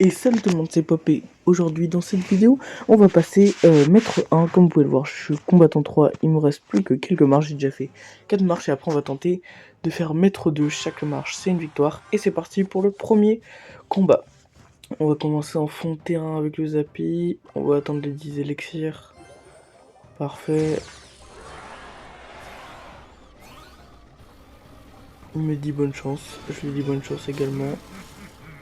Et salut tout le monde, c'est Popé. Aujourd'hui dans cette vidéo, on va passer maître 1. Comme vous pouvez le voir, je suis combattant 3, il me reste plus que quelques marches, j'ai déjà fait 4 marches et après on va tenter de faire maître 2. Chaque marche c'est une victoire. Et c'est parti pour le premier combat. On va commencer en fond de terrain avec le Zappi, on va attendre les 10 élixirs. Parfait. Il me dit bonne chance, je lui dis bonne chance également.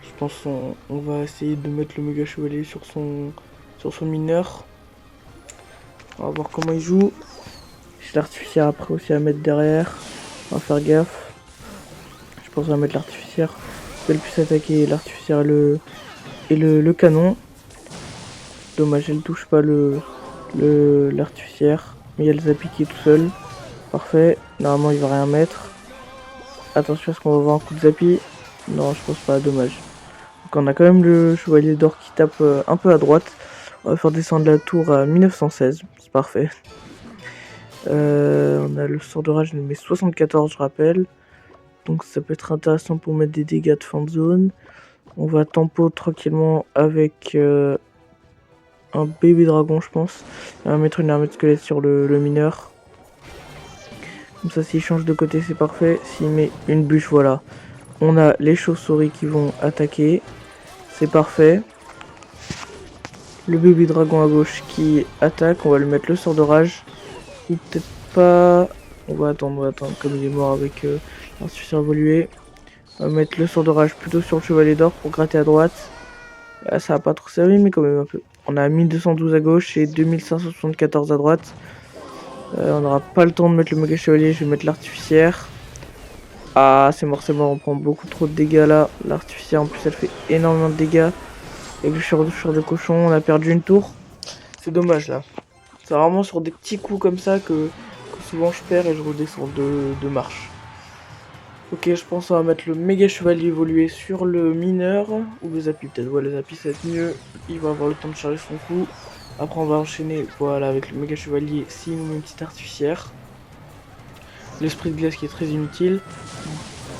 Je pense qu'on va essayer de mettre le méga chevalier sur son mineur. On va voir comment il joue. J'ai l'artificière après aussi à mettre derrière. On va faire gaffe. Je pense qu'on va mettre l'artificière. Elle puisse attaquer l'artificière et le canon. Dommage, elle touche pas l'artificière. Mais il y a le Zappi qui est tout seul. Parfait. Normalement il va rien mettre. Attention à ce qu'on va voir un coup de Zappi. Non, je pense pas, dommage. Donc on a quand même le chevalier d'or qui tape un peu à droite. On va faire descendre la tour à 1916. C'est parfait. On a le sort de rage, je met 74, je rappelle. Donc ça peut être intéressant pour mettre des dégâts de fin de zone. On va tempo tranquillement avec un bébé dragon, je pense. On va mettre une armée de squelette sur le mineur. Comme ça, s'il change de côté, c'est parfait. S'il met une bûche, voilà. On a les chauves-souris qui vont attaquer. C'est parfait. Le bébé dragon à gauche qui attaque. On va lui mettre le sort de rage. Ou peut-être pas. On va attendre comme il est mort avec l'insuffisance évolué. On va mettre le sort de rage plutôt sur le chevalier d'or pour gratter à droite. Là, ça va pas trop servi, mais quand même un peu. On a 1212 à gauche et 2574 à droite. On n'aura pas le temps de mettre le méga chevalier, je vais mettre l'artificière. Ah, c'est mort, on prend beaucoup trop de dégâts là. L'artificière en plus elle fait énormément de dégâts. Avec le char de cochon, on a perdu une tour. C'est dommage là. C'est vraiment sur des petits coups comme ça que souvent je perds et je redescends de marche. Ok, je pense qu'on va mettre le méga chevalier évolué sur le mineur. Ou le Zappi peut-être. Ouais, le Zappi ça va être mieux. Il va avoir le temps de charger son coup. Après on va enchaîner voilà, avec le méga chevalier s'il nous met une petite artificière. L'esprit de glace qui est très inutile.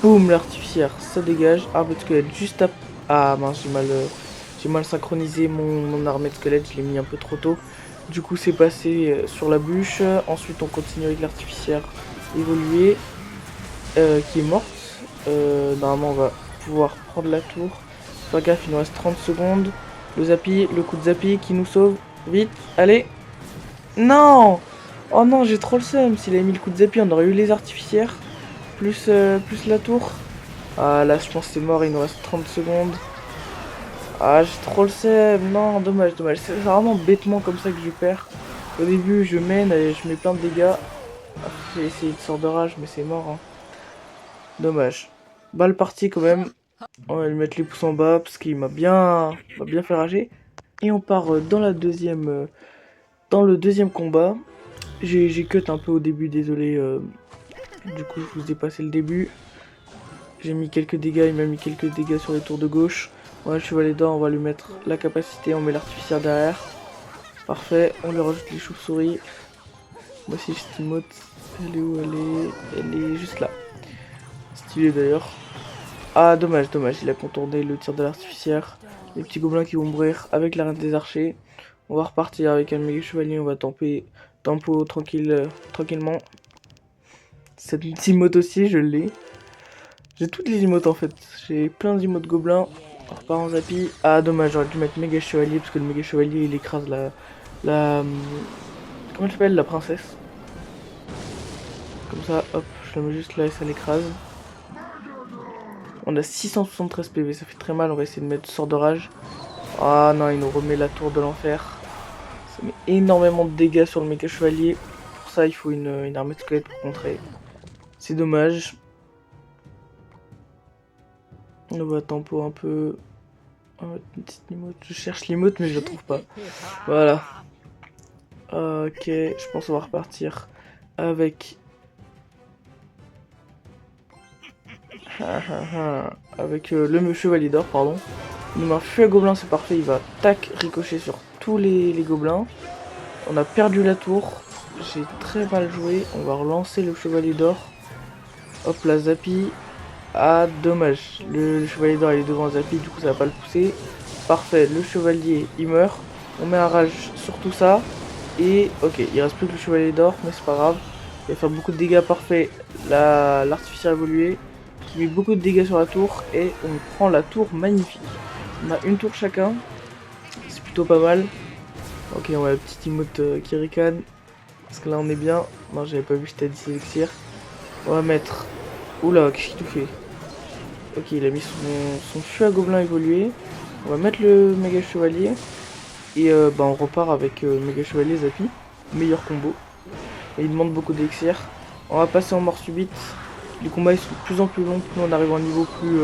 Boum, l'artificière, ça dégage. Armée de squelette juste à... Ah mince, j'ai mal synchronisé mon armée de squelette, je l'ai mis un peu trop tôt. Du coup c'est passé sur la bûche. Ensuite on continue avec l'artificière évoluée. Qui est morte. Normalement on va pouvoir prendre la tour. Faire gaffe, il nous reste 30 secondes. Le Zappi, le coup de Zappi qui nous sauve. Vite, allez. Non. Oh non, j'ai trop le seum. S'il avait mis le coup de Zappi, on aurait eu les artificières. Plus la tour. Ah là, je pense que c'est mort, il nous reste 30 secondes. Ah, j'ai trop le seum. Non, dommage. C'est vraiment bêtement comme ça que je perds. Au début, je mène et je mets plein de dégâts. Après, j'ai essayé de sortir de rage, mais c'est mort. Hein. Dommage. Balle partie quand même. On va lui mettre les pouces en bas parce qu'il m'a bien fait rager. Et on part dans le deuxième combat. J'ai cut un peu au début, désolé. Du coup, je vous ai passé le début. J'ai mis quelques dégâts, il m'a mis quelques dégâts sur les tours de gauche. Ouais, le chevalier d'or, on va lui mettre la capacité, on met l'artificière derrière. Parfait, on lui rajoute les chauves-souris. Moi aussi, cette emote, elle est où? Elle est juste là. Stylé d'ailleurs. Ah, dommage, il a contourné le tir de l'artificière. Les petits gobelins qui vont mourir avec la reine des archers. On va repartir avec un méga chevalier, on va tempo tranquillement. Cette petite emote aussi, je l'ai. J'ai toutes les emotes en fait. J'ai plein d'emotes gobelins. On repart en Zappi. Ah, dommage, j'aurais dû mettre méga chevalier parce que le méga chevalier il écrase comment elle s'appelle? La princesse. Comme ça, hop, je la mets juste là et ça l'écrase. On a 673 PV, ça fait très mal. On va essayer de mettre sort de rage. Ah non, il nous remet la tour de l'enfer. Ça met énormément de dégâts sur le méga chevalier. Pour ça, il faut une armée de squelette pour contrer. C'est dommage. On va tempo un peu. Une petite emote. Je cherche l'emote mais je la trouve pas. Voilà. Ok, je pense qu'on va repartir avec... avec le chevalier d'or, pardon. Il m'a fait un gobelin, c'est parfait. Il va tac ricocher sur tous les gobelins. On a perdu la tour. J'ai très mal joué. On va relancer le chevalier d'or. Hop, la Zappi. Ah, dommage. Le chevalier d'or il est devant Zappi, du coup ça va pas le pousser. Parfait, le chevalier il meurt. On met un rage sur tout ça. Et ok, il reste plus que le chevalier d'or, mais c'est pas grave. Il va faire beaucoup de dégâts, parfait. L'artificier évolué qui met beaucoup de dégâts sur la tour. Et on prend la tour magnifique. On a une tour chacun. C'est plutôt pas mal. Ok, on va la petite emote qui ricane. Parce que là on est bien. Non, j'avais pas vu que c'était 10 élixirs. On va mettre... Oula, qu'est-ce qu'il tout fait? Ok, il a mis son feu à gobelin évolué. On va mettre le méga chevalier. Et bah on repart avec méga chevalier Zappy. Meilleur combo. Et il demande beaucoup d'élixir. On va passer en mort subite. Les combats ils sont de plus en plus longs. Plus on arrive en niveau, plus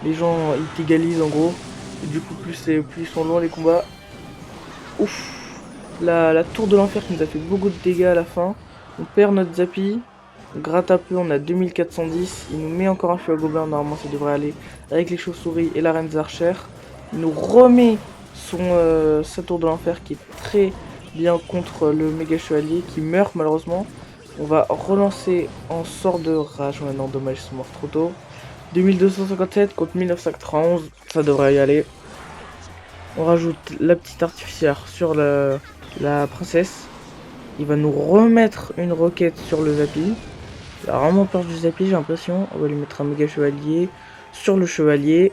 les gens ils t'égalisent en gros. Et du coup plus ils sont longs les combats. Ouf. La tour de l'enfer qui nous a fait beaucoup de dégâts à la fin. On perd notre Zappy. On gratte un peu, on a 2410. Il nous met encore un feu à gobelin, normalement ça devrait aller. Avec les chauves-souris et la reine Zarcher. Il nous remet sa tour de l'enfer qui est très bien contre le méga chevalier qui meurt malheureusement. On va relancer en sort de rage. Ouais, non, dommage, ils sont morts trop tôt. 2257 contre 1991, ça devrait y aller. On rajoute la petite artificière sur la princesse. Il va nous remettre une roquette sur le Zappy. Il a vraiment peur du Zappy, j'ai l'impression. On va lui mettre un méga chevalier sur le chevalier.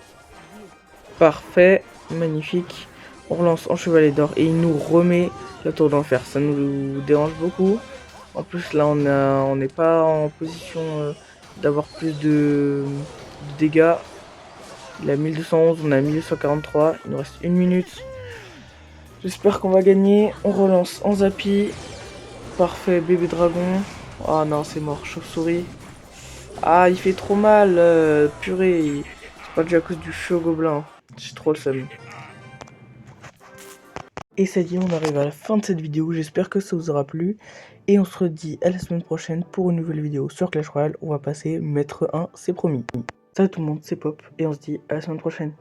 Parfait, magnifique. On relance en chevalier d'or et il nous remet la tour d'enfer. Ça nous dérange beaucoup. En plus là on n'est pas en position d'avoir plus de dégâts. Il a 1211, on a 1243. Il nous reste une minute. J'espère qu'on va gagner. On relance en Zappy. Parfait, bébé dragon. Oh non, c'est mort, chauve-souris. Ah, il fait trop mal, purée. C'est pas dû à cause du feu au gobelin. J'ai trop le seum. Et ça dit, on arrive à la fin de cette vidéo. J'espère que ça vous aura plu. Et on se redit à la semaine prochaine pour une nouvelle vidéo sur Clash Royale. On va passer maître 1, c'est promis. Salut tout le monde, c'est Pop. Et on se dit à la semaine prochaine.